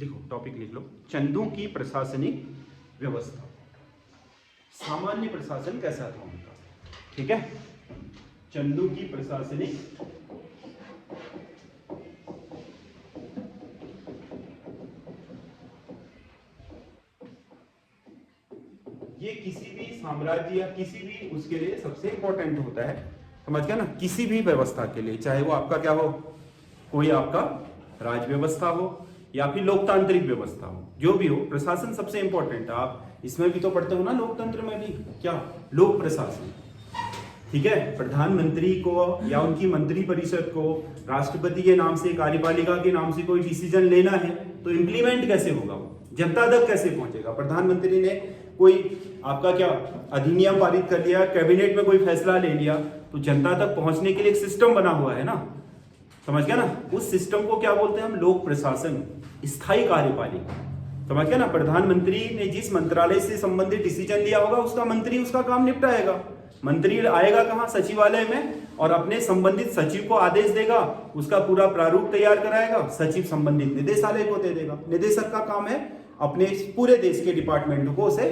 लिखो, टॉपिक लिख लो, चंदों की प्रशासनिक व्यवस्था। सामान्य प्रशासन कैसा था उनका, ठीक है। चंदों की प्रशासनिक ये किसी भी साम्राज्य या किसी भी उसके लिए सबसे इंपॉर्टेंट होता है, समझ गया ना। किसी भी व्यवस्था के लिए, चाहे वो आपका क्या हो, कोई आपका राज व्यवस्था हो या फिर लोकतांत्रिक व्यवस्था हो, जो भी हो, प्रशासन सबसे इंपॉर्टेंट है। आप इसमें भी तो पढ़ते हो ना, लोकतंत्र में भी क्या, लोक प्रशासन, ठीक है। प्रधानमंत्री को या उनकी मंत्री परिषद को राष्ट्रपति के नाम से, कार्यपालिका के नाम से कोई डिसीजन लेना है तो इम्प्लीमेंट कैसे होगा, जनता तक कैसे पहुंचेगा। प्रधानमंत्री ने कोई आपका क्या अधिनियम पारित कर लिया, कैबिनेट में कोई फैसला ले लिया, तो जनता तक पहुंचने के लिए एक सिस्टम बना हुआ है ना, समझ गया ना। उस सिस्टम को क्या बोलते हैं हम, लोक प्रशासन, स्थायी कार्यपालिका, समझ गया ना। प्रधानमंत्री ने जिस मंत्रालय से संबंधित डिसीजन लिया होगा उसका मंत्री उसका काम निपटाएगा। मंत्री आएगा कहाँ, सचिवालय में, और अपने संबंधित सचिव को आदेश देगा, उसका पूरा प्रारूप तैयार कराएगा, सचिव संबंधित निदेशालय को दे देगा। निदेशक का काम है अपने पूरे देश के डिपार्टमेंट को उसे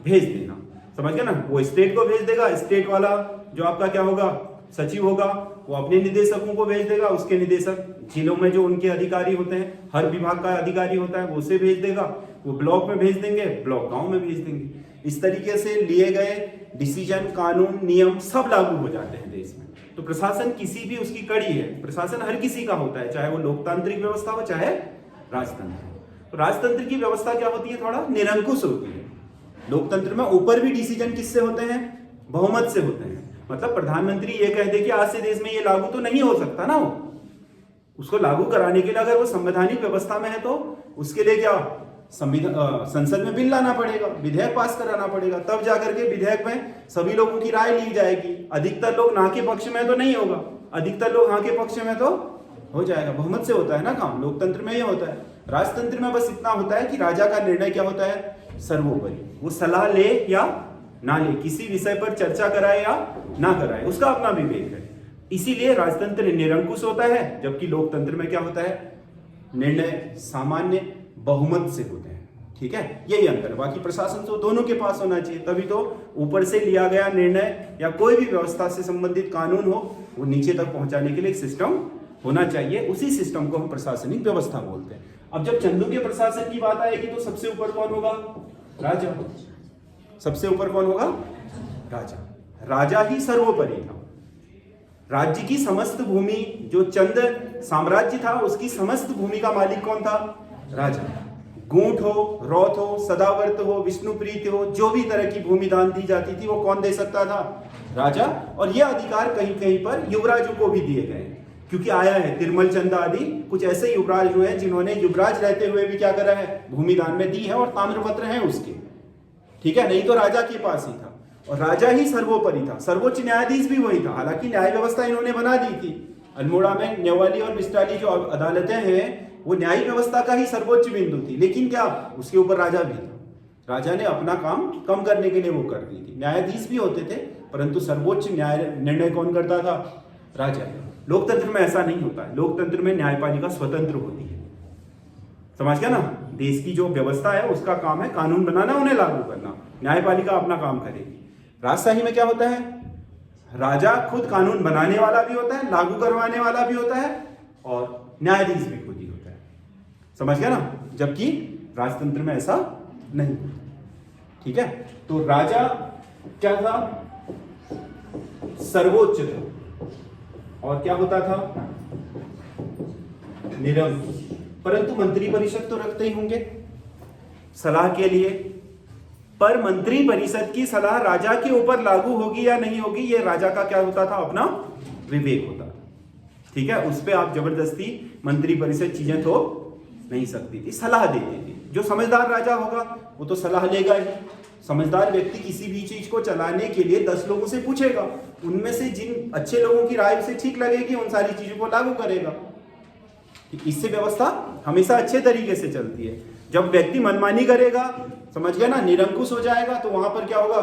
भेज देना, समझ गया ना। वो स्टेट को भेज देगा, स्टेट वाला जो आपका क्या होगा, सचिव होगा, वो अपने निदेशकों को भेज देगा, उसके निदेशक जिलों में जो उनके अधिकारी होते हैं, हर विभाग का अधिकारी होता है, वो उसे भेज देगा, वो ब्लॉक में भेज देंगे, ब्लॉक गांव में भेज देंगे। इस तरीके से लिए गए डिसीजन, कानून, नियम सब लागू हो जाते हैं देश में। तो प्रशासन किसी भी उसकी कड़ी है, प्रशासन हर किसी का होता है, चाहे वो लोकतांत्रिक व्यवस्था हो चाहे राजतंत्र। तो राजतंत्र की व्यवस्था क्या होती है, थोड़ा निरंकुश होती है। लोकतंत्र में ऊपर भी डिसीजन किससे होते हैं, बहुमत से होते हैं। मतलब प्रधानमंत्री ये कह दे कि आज से देश में ये लागू तो नहीं हो सकता ना, वो उसको लागू कराने के लिए अगर वो संवैधानिक व्यवस्था में है तो उसके लिए क्या, संसद में बिल लाना पड़ेगा, विधेयक पास कराना पड़ेगा, तब जाकर के विधेयक में सभी लोगों की राय ली जाएगी। अधिकतर लोग ना के पक्ष में तो नहीं होगा, अधिकतर लोग हाँ के पक्ष में तो हो जाएगा। बहुमत से होता है ना काम, लोकतंत्र में ये होता है। राजतंत्र में बस इतना होता है कि राजा का निर्णय क्या होता है, सर्वोपरि, वो सलाह ले या ना ले, किसी विषय पर चर्चा कराए या ना कराए, उसका अपना विवेक है। इसीलिए राजतंत्र निरंकुश होता है, जबकि लोकतंत्र में क्या होता है, निर्णय सामान्य बहुमत से होते हैं, ठीक है। यही अंतर। बाकी प्रशासन तो दोनों के पास होना चाहिए, तभी तो ऊपर से लिया गया निर्णय या कोई भी व्यवस्था से संबंधित कानून हो, वो नीचे तक पहुंचाने के लिए एक सिस्टम होना चाहिए। उसी सिस्टम को हम प्रशासनिक व्यवस्था बोलते हैं। अब जब चंदों के प्रशासन की बात आएगी तो सबसे ऊपर कौन होगा, राजा। सबसे ऊपर कौन होगा, राजा। राजा ही सर्वोपरि था। राज्य की समस्त भूमि, जो चंद साम्राज्य था उसकी समस्त भूमि का मालिक कौन था, राजा। गूंठ हो, रौथ हो, सदावर्त हो, विष्णुप्रीत हो, जो भी तरह की भूमि दान दी जाती थी वो कौन दे सकता था, राजा। और यह अधिकार कहीं कहीं पर युवराजों को भी दिए गए, क्योंकि आया है तिरमल चंद आदि कुछ ऐसे युवराज हुए हैं जिन्होंने युवराज रहते हुए भी क्या करा है, भूमि दान में दी है, और ताम्रपत्र हैं उसके, ठीक है। नहीं तो राजा के पास ही था, और राजा ही सर्वोपरि था। सर्वोच्च न्यायाधीश भी वही था। हालांकि न्याय व्यवस्था इन्होंने बना दी थी। अल्मोड़ा में न्यवाली और बिस्टाली जो अदालतें हैं वो न्यायिक व्यवस्था का ही सर्वोच्च बिंदु थी, लेकिन क्या उसके ऊपर राजा भी था। राजा ने अपना काम कम करने के लिए वो कर दी थी। न्यायाधीश भी होते थे, परंतु सर्वोच्च न्याय निर्णय कौन करता था, राजा। लोकतंत्र में ऐसा नहीं होता है। लोकतंत्र में न्यायपालिका स्वतंत्र होती है, समझ गया ना। देश की जो व्यवस्था है उसका काम है कानून बनाना, उन्हें लागू करना, न्यायपालिका अपना काम करेगी। राजशाही में क्या होता है, राजा खुद कानून बनाने वाला भी होता है, लागू करवाने वाला भी होता है, और न्यायाधीश भी खुद ही होता है, समझ गया ना। जबकि राजतंत्र में ऐसा नहीं, ठीक है। तो राजा क्या था, सर्वोच्च था, और क्या होता था, निरंकुश। परंतु मंत्री परिषद तो रखते ही होंगे सलाह के लिए, पर मंत्री परिषद की सलाह राजा के ऊपर लागू होगी या नहीं होगी, ये राजा का क्या होता था, अपना विवेक होता था, ठीक है। उस पर आप जबरदस्ती मंत्री परिषद चीजें तो नहीं सकती थी, सलाह देती थी। जो समझदार राजा होगा वो तो सलाह लेगा ही। समझदार व्यक्ति किसी भी चीज को चलाने के लिए 10 लोगों से पूछेगा, उनमें से जिन अच्छे लोगों की राय उसे ठीक लगेगी उन सारी चीजों को लागू करेगा। इससे व्यवस्था हमेशा अच्छे तरीके से चलती है। जब व्यक्ति मनमानी करेगा, समझ गया ना, निरंकुश हो जाएगा, तो वहां पर क्या होगा,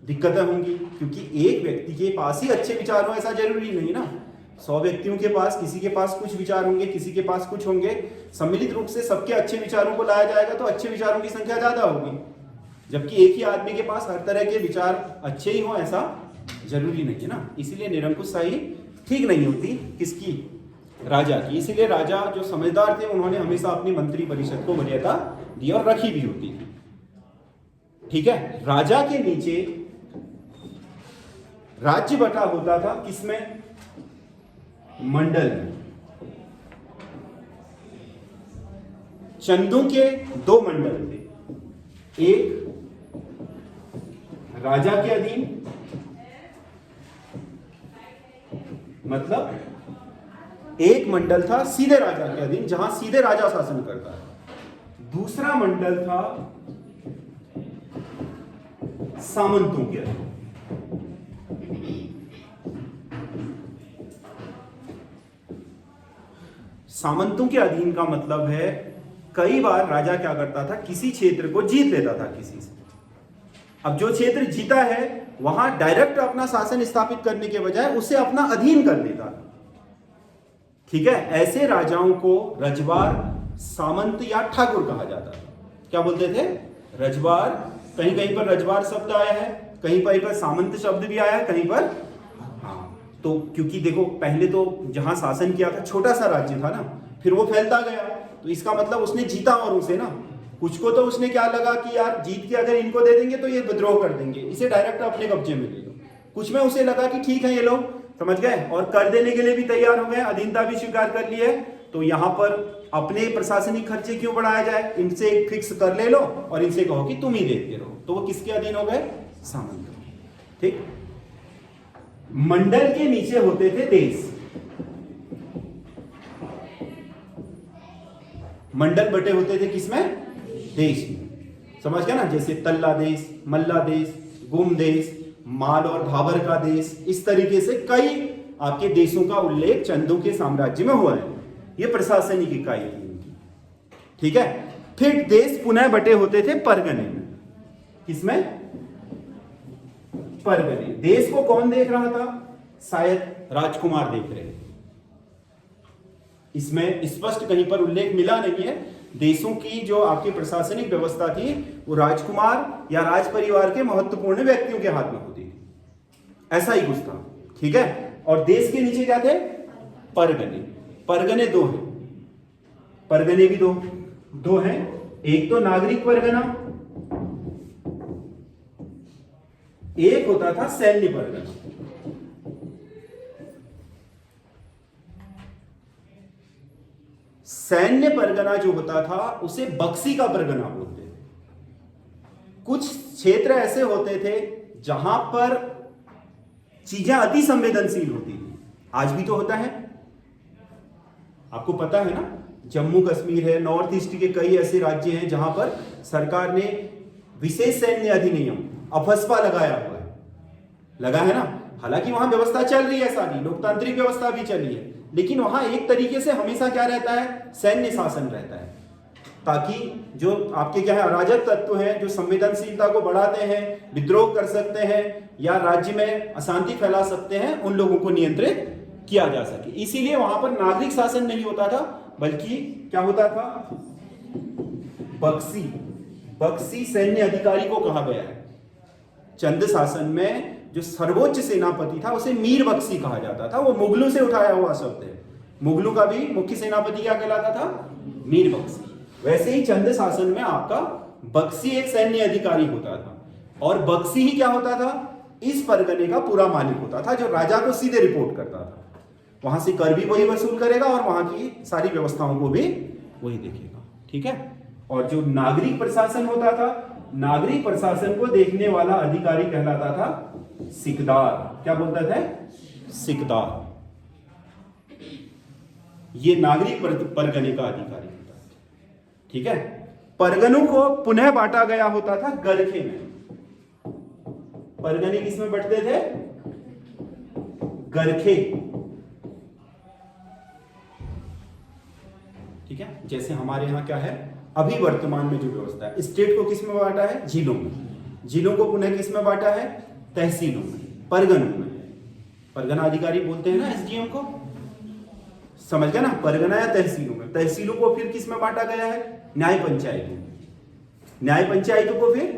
दिक्कतें होंगी। क्योंकि एक व्यक्ति के पास ही अच्छे विचार हो ऐसा जरूरी नहीं ना। 100 व्यक्तियों के पास किसी के पास कुछ विचार होंगे, किसी के पास कुछ होंगे, सम्मिलित रूप से सबके अच्छे विचारों को लाया जाएगा तो अच्छे विचारों की संख्या ज्यादा होगी। जबकि एक ही आदमी के पास हर तरह के विचार अच्छे ही हो ऐसा जरूरी नहीं है ना। इसीलिए निरंकुशशाही ठीक नहीं होती किसकी, राजा की। इसीलिए राजा जो समझदार थे उन्होंने हमेशा अपनी मंत्री परिषद को वरीयता दी और रखी भी होती थी। ठीक है, राजा के नीचे राज्य बटा होता था किसमें, मंडल में। चंदों के 2 मंडल थे, एक राजा के अधीन, मतलब एक मंडल था सीधे राजा के अधीन जहां सीधे राजा शासन करता है, दूसरा मंडल था सामंतों के अधीन। सामंतों के अधीन का मतलब है कई बार राजा क्या करता था, किसी क्षेत्र को जीत लेता था किसी से। अब जो क्षेत्र जीता है वहां डायरेक्ट अपना शासन स्थापित करने के बजाय उसे अपना अधीन कर लेता था। ठीक है, ऐसे राजाओं को रजवार, सामंत या ठाकुर कहा जाता था। क्या बोलते थे, रजवार। कहीं कहीं पर रजवार शब्द आया है, कहीं पर सामंत शब्द भी आया है, कहीं पर। हाँ, तो क्योंकि देखो पहले तो जहां शासन किया था छोटा सा राज्य था ना, फिर वो फैलता गया, तो इसका मतलब उसने जीता और उसे ना, कुछ को तो उसने क्या लगा कि यार जीत के अगर इनको दे देंगे तो ये विद्रोह कर देंगे, इसे डायरेक्ट अपने कब्जे में ले लो। कुछ में उसे लगा कि ठीक है ये लोग समझ गए और कर देने के लिए भी तैयार हो गए, अधीनता भी स्वीकार कर ली है, तो यहां पर अपने प्रशासनिक खर्चे क्यों बढ़ाया जाए, इनसे एक फिक्स कर ले लो और इनसे कहो कि तुम ही देते रहो। तो वो किसके अधीन हो गए, सामंत। ठीक, मंडल के नीचे होते थे देश। मंडल बटे होते थे किसमें, देश में। समझ गया ना, जैसे तल्ला देश, मल्ला देश, गुम देश, माल और भाबर का देश, इस तरीके से कई आपके देशों का उल्लेख चंदों के साम्राज्य में हुआ है। ये प्रशासनिक इकाई थी इनकी। ठीक है, फिर देश पुनः बटे होते थे परगने में। किसमें, परगने। देश को कौन देख रहा था, शायद राजकुमार देख रहे थे। इसमें स्पष्ट कहीं पर उल्लेख मिला नहीं है। देशों की जो आपकी प्रशासनिक व्यवस्था थी वो राजकुमार या राज परिवार के महत्वपूर्ण व्यक्तियों के हाथ में होती थी, ऐसा ही कुछ था। ठीक है, और देश के नीचे क्या थे, परगने। परगने 2 हैं, परगने भी दो हैं। एक तो नागरिक परगना, एक होता था सैन्य परगना। सैन्य परगना जो होता था उसे बक्सी का परगना बोलते थे। कुछ क्षेत्र ऐसे होते थे जहां पर चीजें अति संवेदनशील होती थी, आज भी तो होता है, आपको पता है ना। जम्मू कश्मीर है, नॉर्थ ईस्ट के कई ऐसे राज्य हैं जहां पर सरकार ने विशेष सैन्य अधिनियम अफस्पा लगाया हुआ है, लगा है ना। हालांकि वहां व्यवस्था चल रही है, सारी लोकतांत्रिक व्यवस्था भी चल रही है, लेकिन वहां एक तरीके से हमेशा क्या रहता है, सैन्य शासन रहता है, ताकि जो आपके क्या है अराजक तत्व हैं, जो संवेदनशीलता को बढ़ाते हैं, विद्रोह कर सकते हैं या राज्य में अशांति फैला सकते हैं, उन लोगों को नियंत्रित किया जा सके। इसीलिए वहां पर नागरिक शासन नहीं होता था, बल्कि क्या होता था, बक्सी। बक्सी सैन्य अधिकारी को कहा गया है। चंद शासन में जो सर्वोच्च सेनापति था उसे मीर बक्सी कहा जाता था। वो मुगलों से उठाया हुआ शब्द है। मुगलों का भी मुख्य सेनापति क्या कहलाता था, मीर बक्सी। वैसे ही चंद शासन में आपका बक्सी एक सैन्य अधिकारी होता था, और बक्सी ही क्या होता था, इस परगने का पूरा मालिक होता था, जो राजा को सीधे रिपोर्ट करता था। वहां से कर भी वही वसूल करेगा और वहां की सारी व्यवस्थाओं को भी वही देखेगा। ठीक है, और जो नागरिक प्रशासन होता था, नागरिक प्रशासन को देखने वाला अधिकारी कहलाता था सिकदार। क्या बोलता था, सिकदार। ये नागरिक परगने का अधिकारी होता है। ठीक है, परगनों को पुनः बांटा गया होता था गरखे में। परगने किसमें बंटते थे, गरखे। ठीक है, जैसे हमारे यहां क्या है अभी वर्तमान में जो व्यवस्था है, स्टेट को किसमें बांटा है, जिलों में। जिलों को पुनः किसमें बांटा है, तहसीलों में, परगनों में। परगना अधिकारी बोलते हैं ना एसडीएम को, समझ गया ना, परगना या तहसीलों में। तहसीलों को फिर किस में बांटा गया है, न्याय पंचायतों में। न्याय पंचायतों को फिर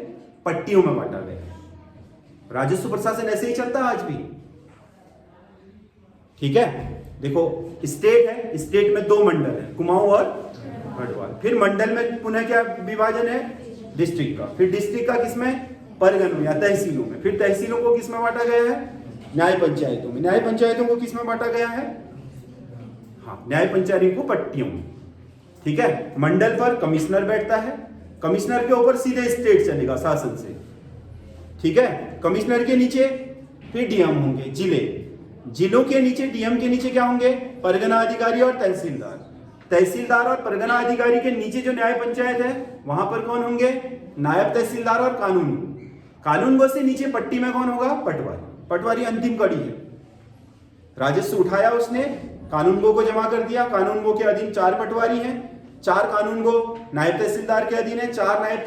पट्टियों में बांटा गया है। राजस्व प्रशासन ऐसे ही चलता है आज भी, ठीक है। देखो स्टेट है, स्टेट में 2 मंडल है, कुमाऊं और गढ़वाल। फिर मंडल में पुनः क्या विभाजन है, डिस्ट्रिक्ट का। फिर डिस्ट्रिक्ट का किसमें, परगनों या तहसीलों में। फिर तहसीलों को किसमें बांटा गया है, न्याय पंचायतों में। न्याय पंचायतों को किसमें बांटा गया है, हाँ, न्याय पंचायतों को पट्टियों में, ठीक है। मंडल पर कमिश्नर बैठता है, कमिश्नर के ऊपर सीधे स्टेट चलेगा शासन से, ठीक है। कमिश्नर के नीचे फिर डीएम होंगे, जिलों के नीचे, डीएम के नीचे क्या होंगे, परगना अधिकारी और तहसीलदार। तहसीलदार और परगना अधिकारी के नीचे जो न्याय पंचायत है वहां पर कौन होंगे, नायब तहसीलदार और कानूनगो से नीचे पट्टी में कौन होगा, पटवारी। पटवारी अंतिम कड़ी है। राजस्व उठाया उसने, कानूनगो को जमा कर दिया। कानूनगो के अधीन 4 पटवारी हैं, 4 कानूनगो नायब तहसीलदार के अधीन है, 4 नायब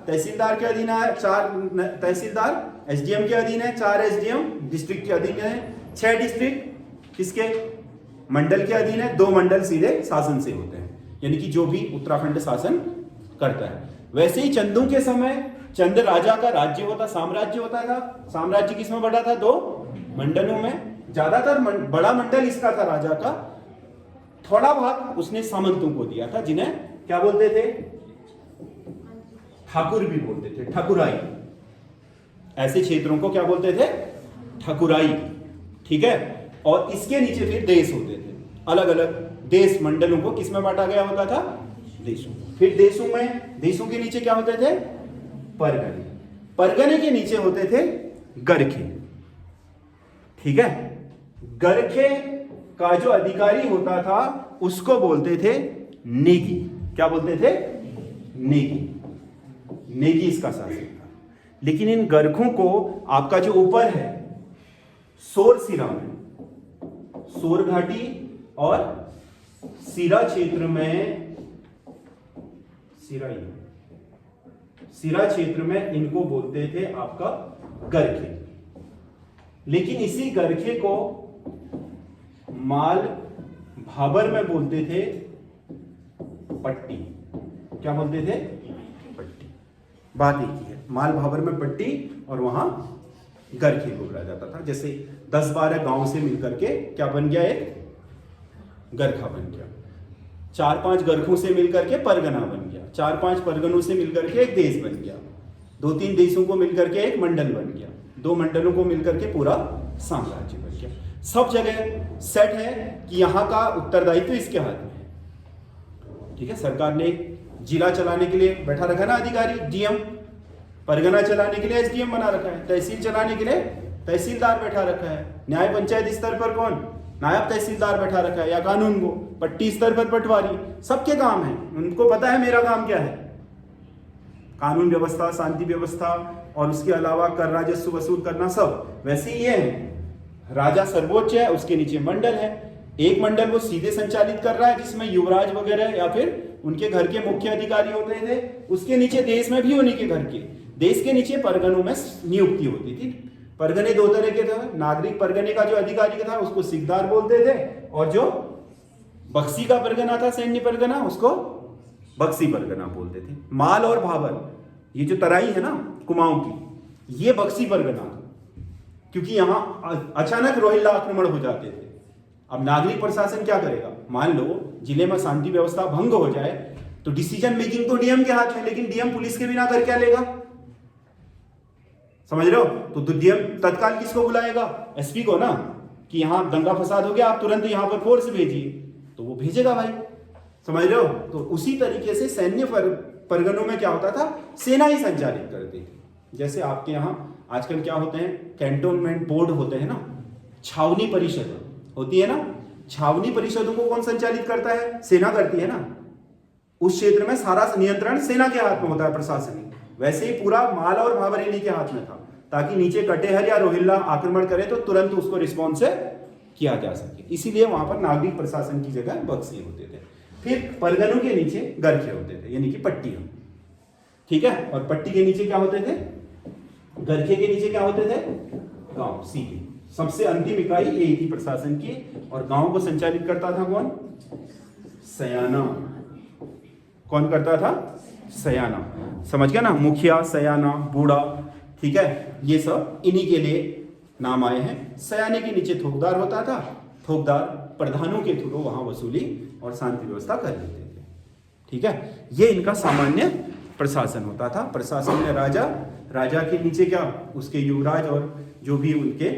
तहसीलदार के अधीन है, 4 तहसीलदार एसडीएम के अधीन है, 4 एसडीएम डिस्ट्रिक्ट के अधीन है, 6 डिस्ट्रिक्ट किसके, मंडल के अधीन है, 2 मंडल सीधे शासन से होते हैं, यानी कि जो भी उत्तराखंड शासन करता है। वैसे ही चंदों के समय चंद राजा का राज्य होता, साम्राज्य होता था। साम्राज्य किसमें बटा था, 2 मंडलों में। ज्यादातर बड़ा मंडल इसका था राजा का, थोड़ा भाग उसने सामंतों को दिया था, जिन्हें क्या बोलते थे, ठाकुर भी बोलते थे, ठकुराई। ऐसे क्षेत्रों को क्या बोलते थे, ठकुराई, ठीक है। और इसके नीचे फिर देश होते थे, अलग अलग देश मंडलों को किसमें बांटा गया होता था, देशों। फिर देशों के नीचे क्या होते थे, परगने। परगने के नीचे होते थे गरखे, ठीक है। गरखे का जो अधिकारी होता था उसको बोलते थे नेगी। क्या बोलते थे, नेगी इसका शासक था। लेकिन इन गरखों को आपका जो ऊपर है सोरसिरा में, सोर घाटी और सिरा क्षेत्र में, सिरा क्षेत्र में इनको बोलते थे आपका गरखे। लेकिन इसी गरखे को माल भाबर में बोलते थे पट्टी। क्या बोलते थे, पट्टी। बात एक ही है, माल भाबर में पट्टी और वहां गरखे को बोला जाता था। जैसे 10-12 गांव से मिलकर के क्या बन गया, एक गरखा बन गया। 4-5 गरखों से मिलकर के परगना बन गया, 4-5 परगनों से मिलकर के एक देश बन गया, 2-3 देशों को मिलकर के एक मंडल बन गया, 2 मंडलों को मिलकर के पूरा साम्राज्य बन गया। सब जगह सेट है कि यहां का उत्तरदायित्व इसके हाथ में है, ठीक है। सरकार ने जिला चलाने के लिए बैठा रखा ना अधिकारी, डीएम। परगना चलाने के लिए एसडीएम बना रखा है, तहसील चलाने के लिए तहसीलदार बैठा रखा है, न्याय पंचायत स्तर पर कौन, नायब तहसीलदार बैठा रखा है, या कानून को पट्टी स्तर पर पटवारी। सबके काम है, उनको पता है मेरा काम क्या है, कानून व्यवस्था, शांति व्यवस्था और उसके अलावा कर राजस्व वसूल करना, सब। वैसे ही ये है, राजा सर्वोच्च है, उसके नीचे मंडल है। एक मंडल वो सीधे संचालित कर रहा है जिसमें युवराज वगैरह या फिर उनके घर के मुख्य अधिकारी होते थे। उसके नीचे देश में भी उन्हीं के घर के, देश के नीचे परगनों में नियुक्ति होती थी। परगने 2 तरह के थे, नागरिक परगने का जो अधिकारी था उसको सिकदार बोलते थे, और जो बक्सी का परगना था, सैन्य परगना, उसको बक्सी परगना बोलते थे। माल और भाबर, ये जो तराई है ना कुमाऊं की, ये बक्सी परगना था, क्योंकि यहां अचानक रोहिल्ला आक्रमण हो जाते थे। अब नागरिक प्रशासन क्या करेगा, मान लो जिले में शांति व्यवस्था भंग हो जाए तो डिसीजन मेकिंग तो डीएम के हाथ में, लेकिन डीएम पुलिस के बिना कर क्या लेगा, समझ रहे हो। तो डीएम तत्काल किसको बुलाएगा, एसपी को ना, कि यहां दंगा फसाद हो गया, आप तुरंत यहां पर फोर्स भेजिए, तो वो भेजेगा भाई, समझ रहे हो। तो उसी तरीके से सैन्य परगनों में क्या होता था, सेना ही संचालित करती थी। जैसे आपके यहां आजकल क्या होते हैं, कैंटोनमेंट बोर्ड होते हैं ना, छावनी परिषद होती है ना, छावनी परिषदों को कौन संचालित करता है, सेना करती है ना। उस क्षेत्र में सारा नियंत्रण सेना के हाथ में होता है, प्रशासनिक। वैसे ही पूरा माल और भाबर इन्हीं के हाथ में था, ताकि नीचे कटेहर या रोहिल्ला आक्रमण करे तो तुरंत उसको रिस्पॉन्स किया जा सके। इसीलिए वहां पर नागरिक प्रशासन की जगह बक्सी होते थे। फिर परगनों के नीचे गरखे होते थे, यानी कि पट्टियां, ठीक है। और पट्टी के नीचे क्या होते थे, गरखे के नीचे क्या होते थे, गांव, सीधे। सबसे अंतिम इकाई यही थी प्रशासन की। और गांव को संचालित करता था कौन? सयाना। कौन करता था? सयाना। समझ गया ना? मुखिया, सयाना, बूढ़ा, ठीक है, ये सब इन्हीं के लिए नाम आए हैं। सयाने के नीचे थोकदार होता था। थोकदार प्रधानों के थ्रू वहां वसूली और शांति व्यवस्था कर लेते थे। ठीक है, ये इनका सामान्य प्रशासन होता था। प्रशासन में राजा, राजा के नीचे क्या? उसके युवराज और जो भी उनके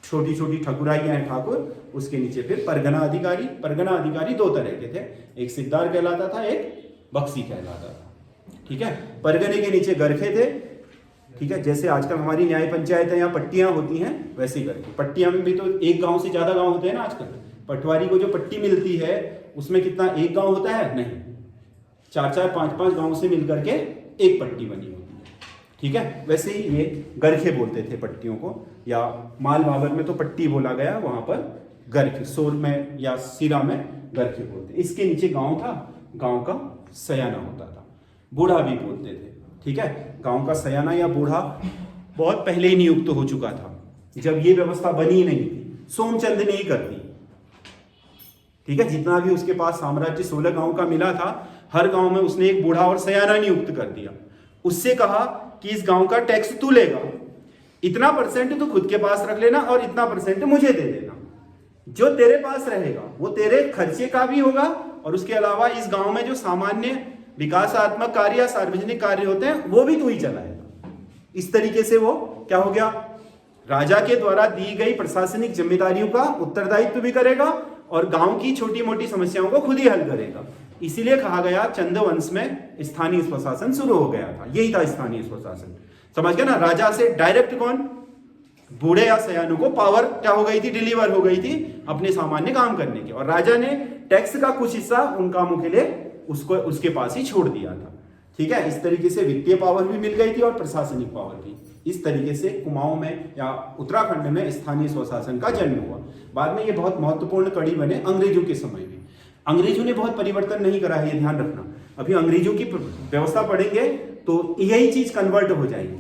छोटी छोटी ठकुराइयां हैं ठाकुर, उसके नीचे फिर परगना अधिकारी। परगना अधिकारी दो तरह के थे, एक सिद्धार कहलाता था, एक बख्शी कहलाता था। ठीक है, परगने के नीचे गरखे थे। ठीक है, जैसे आजकल हमारी न्याय पंचायतें या पट्टियां होती हैं वैसे ही करके। पट्टियां में भी तो एक गांव से ज्यादा गांव होते हैं ना आजकल। पटवारी को जो पट्टी मिलती है उसमें कितना, एक गांव होता है? नहीं, 4-4, 5-5 गांव से मिलकर के एक पट्टी बनी होती है। ठीक है, वैसे ही ये गरखे बोलते थे पट्टियों को, या माल भावर में तो पट्टी बोला गया, वहां पर गरखे, सोर में या सिरा में गरखे बोलते। इसके नीचे गांव था, गांव का सयाना होता था। बूढ़ा भी बोलते थे। ठीक है, गांव का सयाना या बूढ़ा बहुत पहले ही नियुक्त हो चुका था, जब ये व्यवस्था बनी नहीं थी। सोमचंद ने ही कर दी। ठीक है, जितना भी उसके पास साम्राज्य 16 गांव का मिला था, हर गांव में उसने एक बूढ़ा और सयाना नियुक्त कर दिया। उससे कहा कि इस गांव का टैक्स तू लेगा, इतना % तू खुद के पास रख लेना और इतना % मुझे दे देना। जो तेरे पास रहेगा वो तेरे खर्चे का भी होगा, और उसके अलावा इस गांव में जो सामान्य विकासात्मक कार्य या सार्वजनिक कार्य होते हैं वो भी तू ही चलाएगा। इस तरीके से वो क्या हो गया? राजा के द्वारा दी गई प्रशासनिक जिम्मेदारियों का उत्तरदायित्व भी करेगा और गांव की छोटी मोटी समस्याओं को खुद ही हल करेगा। इसीलिए कहा गया चंद्रवंश में स्थानीय स्वशासन शुरू हो गया था। यही था स्थानीय स्वशासन। समझ गए ना? राजा से डायरेक्ट कौन? बूढ़े या सयानों को पावर क्या हो गई थी? डिलीवर हो गई थी अपने सामान्य काम करने की, और राजा ने टैक्स का कुछ हिस्सा उन कामों के लिए उसको उसके पास ही छोड़ दिया था। ठीक है, इस तरीके से वित्तीय पावर भी मिल गई थी और प्रशासनिक पावर भी। इस तरीके से कुमाऊं में या उत्तराखंड में स्थानीय स्वशासन का जन्म हुआ। बाद में ये बहुत महत्वपूर्ण कड़ी बने अंग्रेजों के समय में। अंग्रेजों ने बहुत परिवर्तन नहीं करा है, ये ध्यान रखना। अभी अंग्रेजों की व्यवस्था पढ़ेंगे तो यही चीज कन्वर्ट हो जाएगी।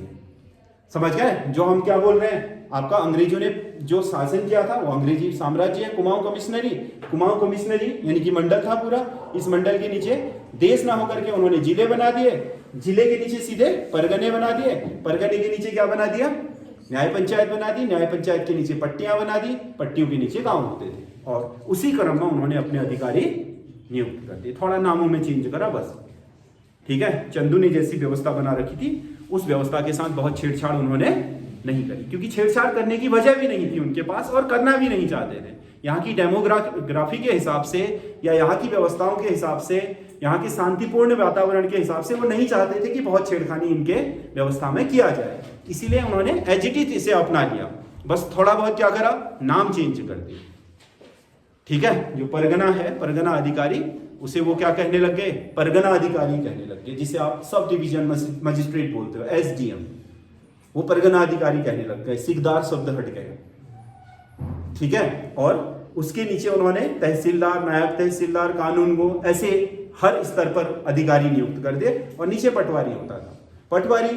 समझ गए? जो हम क्या बोल रहे हैं, आपका अंग्रेजों ने जो शासन किया था वो अंग्रेजी साम्राज्य है। कुमाऊं कमिश्नरी, कुमाऊं कमिश्नरी यानी कि मंडल था पूरा। इस मंडल के नीचे देश ना होकर के उन्होंने जिले बना दिए, जिले के नीचे सीधे परगने बना दिए, परगने के नीचे क्या बना दिया? न्याय पंचायत बना दी, न्याय पंचायत के नीचे पट्टियां बना दी, पट्टियों के नीचे गांव होते थे, और उसी क्रम में उन्होंने अपने अधिकारी नियुक्त कर दिए। थोड़ा नामों में चेंज करा बस। ठीक है, चंदू ने जैसी व्यवस्था बना रखी थी उस व्यवस्था के साथ बहुत छेड़छाड़ उन्होंने नहीं करी, क्योंकि छेड़छाड़ करने की वजह भी नहीं थी उनके पास और करना भी नहीं चाहते थे। यहाँ की डेमोग्राफी के हिसाब से या यहाँ की व्यवस्थाओं के हिसाब से, यहाँ के शांतिपूर्ण वातावरण के हिसाब से वो नहीं चाहते थे कि बहुत छेड़खानी इनके व्यवस्था में किया जाए। इसीलिए उन्होंने एजिटिव इसे अपना लिया, बस थोड़ा बहुत क्या करा, नाम चेंज कर दिया। ठीक है, जो परगना है, परगना अधिकारी, उसे वो क्या कहने लग गए? परगना अधिकारी कहने लग गए, जिसे आप सब डिवीजन मजिस्ट्रेट बोलते हो, SDM, वो परगना अधिकारी कहने लग गए। सिकदार शब्द हट गए। ठीक है, और उसके नीचे उन्होंने तहसीलदार, नायब तहसीलदार, कानूनगो, ऐसे हर स्तर पर अधिकारी नियुक्त कर दिए, और नीचे पटवारी होता था। पटवारी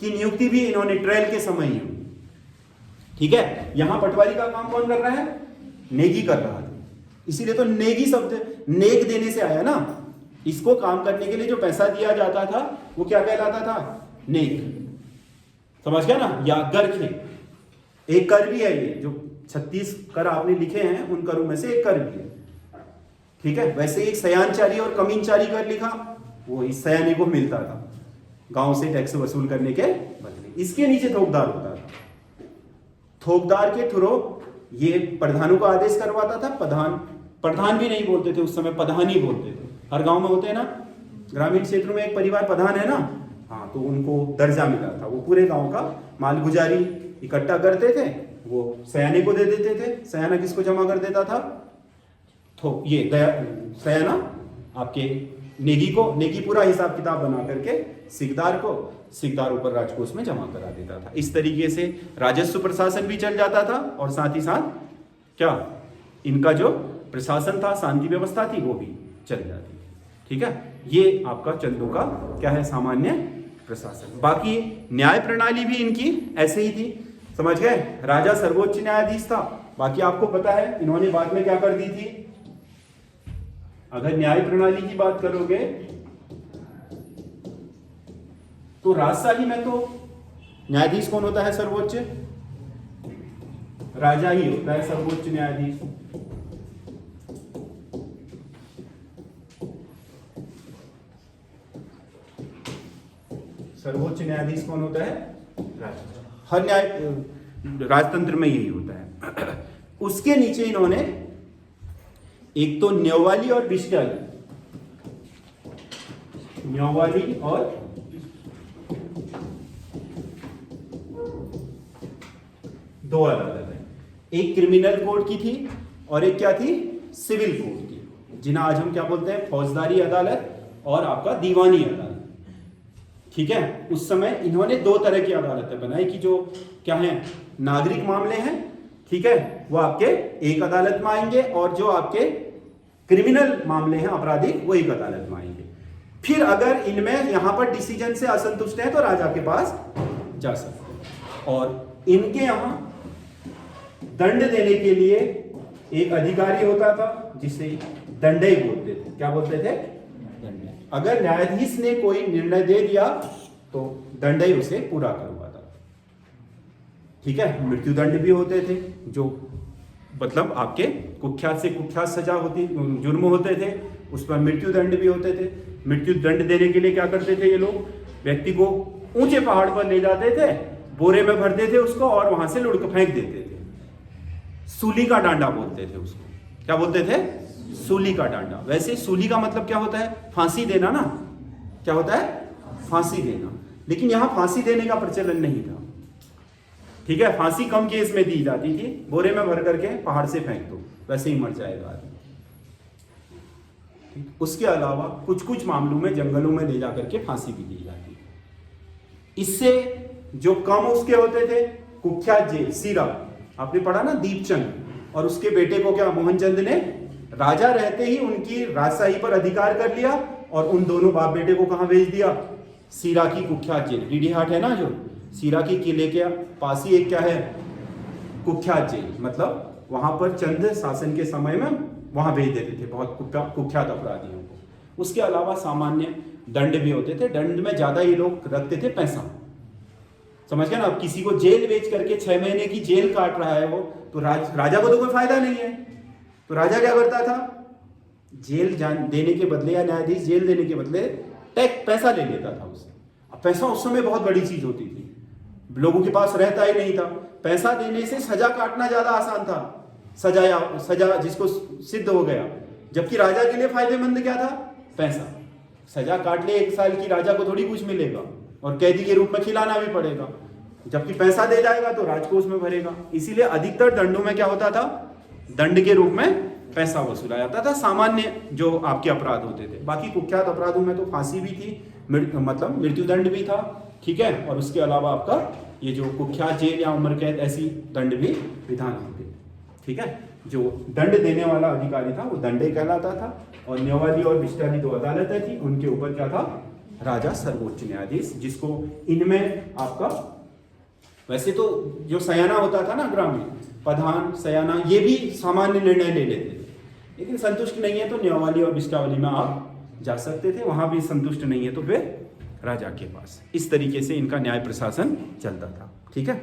की नियुक्ति भी इन्होंने ट्रायल के समय ही हुई। ठीक है, यहां पटवारी का काम कौन कर रहा है? नेगी कर रहा था। इसीलिए तो नेगी शब्द नेक देने से आया ना। इसको काम करने के लिए जो पैसा दिया जाता था वो क्या कहलाता था? नेक। समझ गया ना? या गरखे, एक कर भी है ये, जो 36 कर आपने लिखे हैं उन करों में से एक कर भी है। ठीक है, वैसे एक सयानचारी और कमीनचारी कर लिखा, वो इस सयानी को मिलता था गांव से टैक्स वसूल करने के बदले। इसके नीचे थोकदार होता था। थोकदार के थ्रू ये प्रधानों का आदेश करवाता था। प्रधान भी नहीं बोलते थे उस समय, प्रधान ही बोलते थे। हर गांव में होते हैं ना, ग्रामीण क्षेत्रों में एक परिवार प्रधान है ना, हाँ, तो उनको दर्जा मिला था। वो पूरे गांव का मालगुजारी इकट्ठा करते थे, वो सयाने को दे देते थे। सयाना किसको जमा कर देता था? तो ये सयाना आपके नेगी को, नेगी पूरा हिसाब किताब बना करके सिकदार को, सिकदार ऊपर राजकोष में जमा करा देता था। इस तरीके से राजस्व प्रशासन भी चल जाता था, और साथ ही साथ क्या, इनका जो प्रशासन था, शांति व्यवस्था थी, वो भी चल जाती थी। ठीक है, ये आपका चंदू का क्या है? सामान्य प्रशासन। बाकी न्याय प्रणाली भी इनकी ऐसे ही थी। समझ गए? राजा सर्वोच्च न्यायाधीश था। बाकी आपको पता है इन्होंने बाद में क्या कर दी थी, अगर न्याय प्रणाली की बात करोगे तो राजशाही में तो न्यायाधीश कौन होता है? सर्वोच्च राजा ही होता है सर्वोच्च न्यायाधीश। सर्वोच्च न्यायाधीश कौन होता है? राजा। हर न्याय राजतंत्र में यही होता है। उसके नीचे इन्होंने एक तो न्यौवाली और बिस्टाली, न्यौवाली और दो अदालत है, एक क्रिमिनल कोड की थी और एक क्या थी? सिविल कोड की, जिन्हें आज हम क्या बोलते हैं? फौजदारी अदालत और आपका दीवानी अदालत। ठीक है, उस समय इन्होंने दो तरह की अदालतें बनाई कि जो क्या है, नागरिक मामले हैं, ठीक है, वो आपके एक अदालत में आएंगे, और जो आपके क्रिमिनल मामले हैं आपराधिक, वो एक अदालत में आएंगे। फिर अगर इनमें यहां पर डिसीजन से असंतुष्ट हैं तो राजा के पास जा सकते हैं। और इनके यहां दंड देने के लिए एक अधिकारी होता था जिसे दंडई बोलते थे। क्या बोलते थे? दंडई। अगर न्यायाधीश ने कोई निर्णय दे दिया तो दंडई उसे पूरा करवाता। ठीक है, मृत्युदंड भी होते थे, जो मतलब आपके कुख्यात से कुख्यात सजा होती, जुर्म होते थे, उस पर मृत्युदंड भी होते थे। मृत्युदंड देने के लिए क्या करते थे ये लोग? व्यक्ति को ऊंचे पहाड़ पर ले जाते थे, बोरे में भरते थे उसको और वहां से लुढ़क फेंक देते थे। सूली का डांडा बोलते थे उसको। क्या बोलते थे? सूली का डांडा। वैसे सूली का मतलब क्या होता है? फांसी देना ना। क्या होता है? फांसी देना। लेकिन यहां फांसी देने का प्रचलन नहीं था। ठीक है, फांसी कम केस में दी जाती थी, बोरे में भर करके पहाड़ से फेंक दो, वैसे ही मर जाएगा आदमी। उसके अलावा कुछ कुछ मामलों में जंगलों में ले जाकर के फांसी भी दी जाती है। इससे जो कम उसके होते थे, कुख्यात जेल सीरा, आपने पढ़ा ना दीपचंद, और उसके बेटे को क्या मोहनचंद ने राजा रहते ही उनकी राजशाही पर अधिकार कर लिया और उन दोनों बाप बेटे को कहां भेज दिया? सीरा की कुख्यात जेल। डीडी हाट है ना जो सीरा की किले के पास ही एक क्या है? कुख्यात जेल। मतलब वहां पर चंद शासन के समय में वहां भेज देते थे बहुत कुख्यात अपराधियों को। उसके अलावा सामान्य दंड भी होते थे। दंड में ज्यादा ये लोग रखते थे पैसा। समझ गए ना? अब किसी को जेल बेच करके 6 महीने की जेल काट रहा है वो, तो राजा को तो कोई फायदा नहीं है। तो राजा क्या करता था? जेल देने के बदले, या न्यायाधीश जेल देने के बदले टैक्स पैसा ले लेता था उससे। अब पैसा उस समय बहुत बड़ी चीज होती थी, लोगों के पास रहता ही नहीं था। पैसा देने से सजा काटना ज्यादा आसान था, सजा जिसको सिद्ध हो गया। जबकि राजा के लिए फायदेमंद क्या था? पैसा। सजा काट ले 1 साल की, राजा को थोड़ी कुछ मिलेगा, और कैदी के रूप में खिलाना भी पड़ेगा। जबकि पैसा दे जाएगा तो राजकोष में भरेगा। इसीलिए अधिकतर दंडों में क्या होता था? दंड के रूप में पैसा वसूला जाता था, सामान्य जो आपके अपराध होते थे। बाकी कुख्यात अपराधों में तो फांसी भी थी, मतलब मृत्युदंड भी था। ठीक है, और उसके अलावा आपका ये जो कुख्यात जेल या उम्र कैद, ऐसी दंड भी विधान होते थे। ठीक है, जो दंड देने वाला अधिकारी था वो दंडई कहलाता था, और न्यौवाली और बिस्टाली 2 अदालतें थी, उनके ऊपर क्या था? राजा सर्वोच्च न्यायाधीश, जिसको इनमें आपका वैसे तो जो सयाना होता था ना ग्रामीण, प्रधान सयाना, ये भी सामान्य निर्णय ले लेते थे। लेकिन संतुष्ट नहीं है तो न्यौवाली और बिस्टावली में आप जा सकते थे। वहां भी संतुष्ट नहीं है तो फिर राजा के पास। इस तरीके से इनका न्याय प्रशासन चलता था। ठीक है।